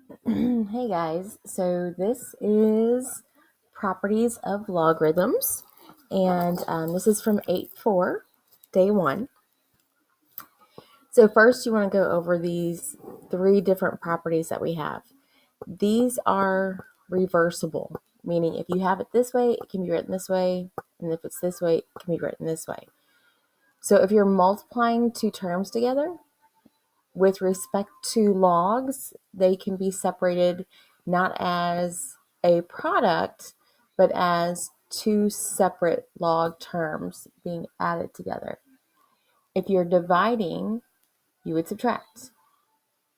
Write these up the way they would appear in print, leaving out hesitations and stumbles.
Hey guys, so this is properties of logarithms, and this is from 8.4, day 1. So first you want to go over these 3 different properties that we have. These are reversible, meaning if you have it this way, it can be written this way, and if it's this way, it can be written this way. So if you're multiplying 2 terms together, with respect to logs, they can be separated not as a product, but as 2 separate log terms being added together. If you're dividing, you would subtract.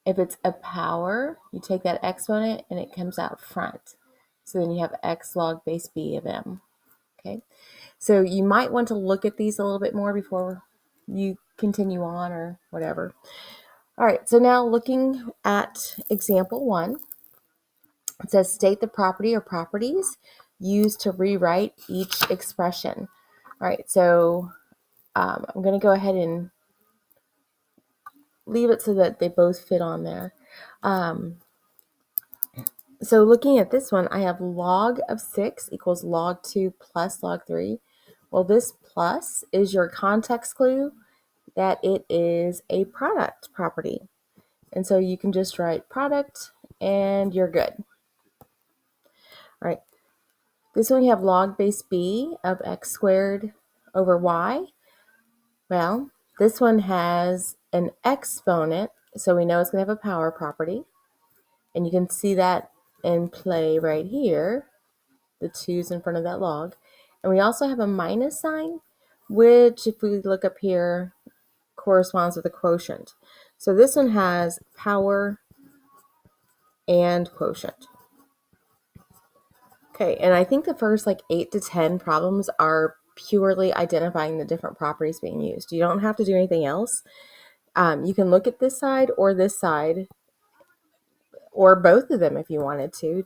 If it's a power, you take that exponent and it comes out front. So then you have x log base b of m. Okay, so you might want to look at these a little bit more before you continue on or whatever. All right, so now looking at example 1, it says state the property or properties used to rewrite each expression. All right, so I'm going to go ahead and leave it so that they both fit on there. So looking at this one, I have log of 6 equals log 2 plus log 3. Well, this plus is your context clue that it is a product property. And so you can just write product and you're good. All right, this one you have log base b of x squared over y. Well, this one has an exponent, so we know it's going to have a power property. And you can see that in play right here, the 2's in front of that log. And we also have a minus sign, which if we look up here, corresponds with a quotient. So this one has power and quotient. Okay, and I think the first 8 to 10 problems are purely identifying the different properties being used. You don't have to do anything else. You can look at this side, or both of them if you wanted to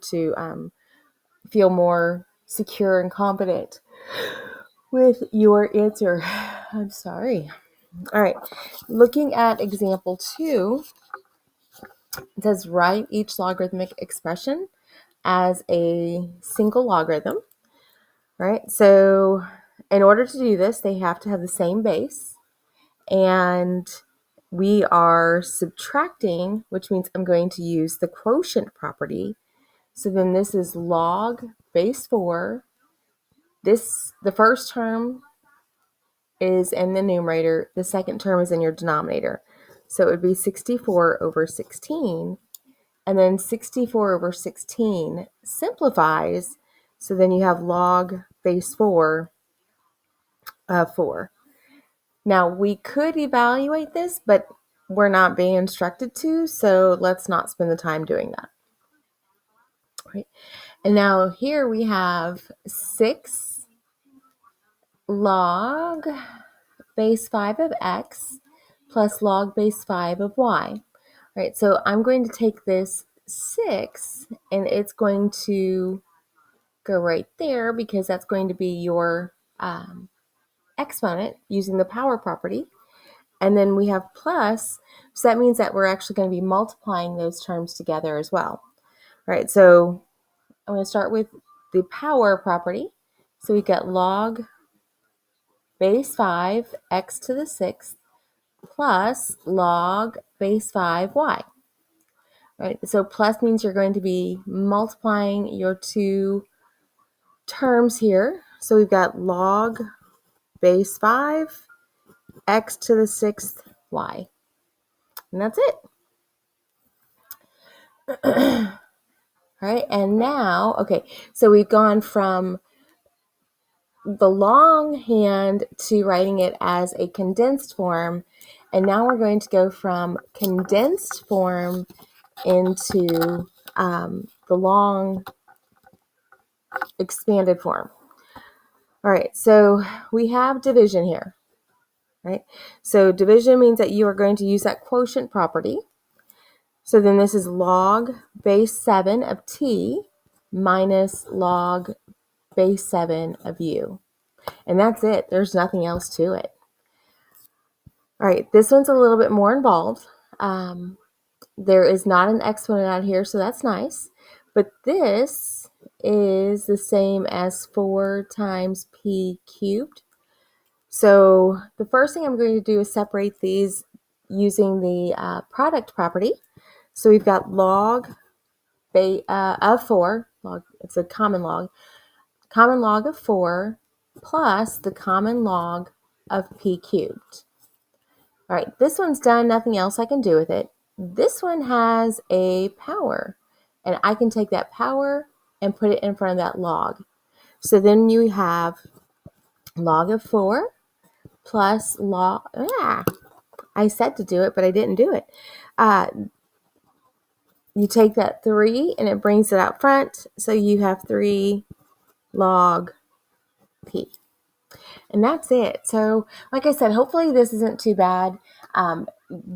feel more secure and confident with your answer. I'm sorry. All right, looking at example 2, it says write each logarithmic expression as a single logarithm. Right, so in order to do this, they have to have the same base, and we are subtracting, which means I'm going to use the quotient property. So then this is log base 4. The first term is in the numerator, the second term is in your denominator. So it would be 64 over 16, and then 64 over 16 simplifies, so then you have log base 4 of 4. Now, we could evaluate this, but we're not being instructed to, so let's not spend the time doing that. Right. And now here we have 6 log base 5 of x plus log base 5 of y. Right, so I'm going to take this 6 and it's going to go right there because that's going to be your exponent using the power property. And then we have plus, so that means that we're actually going to be multiplying those terms together as well. All right, so I'm going to start with the power property. So we've got log base 5 x to the 6th plus log base 5 y. Right, so plus means you're going to be multiplying your 2 terms here. So we've got log base 5 x to the 6th y. And that's it. All right, and now, okay, so we've gone from the longhand to writing it as a condensed form, and now we're going to go from condensed form into the long expanded form. All right, so we have division here, right? So division means that you are going to use that quotient property. So then this is log base 7 of t minus log base 7 of u. And that's it. There's nothing else to it. All right, this one's a little bit more involved. There is not an exponent out here, so that's nice. But this is the same as 4 times p cubed. So the first thing I'm going to do is separate these using the product property. So we've got log of 4, it's a common log of 4 plus the common log of p cubed. All right, this one's done, nothing else I can do with it. This one has a power, and I can take that power and put it in front of that log. So then you have log of 4 plus log, I said to do it, but I didn't do it. You take that 3 and it brings it out front, so you have 3 log p. And that's it. So like I said, hopefully this isn't too bad.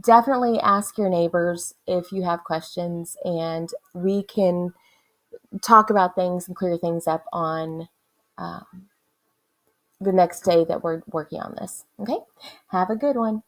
Definitely ask your neighbors if you have questions, and we can talk about things and clear things up on the next day that we're working on this. Okay? Have a good one.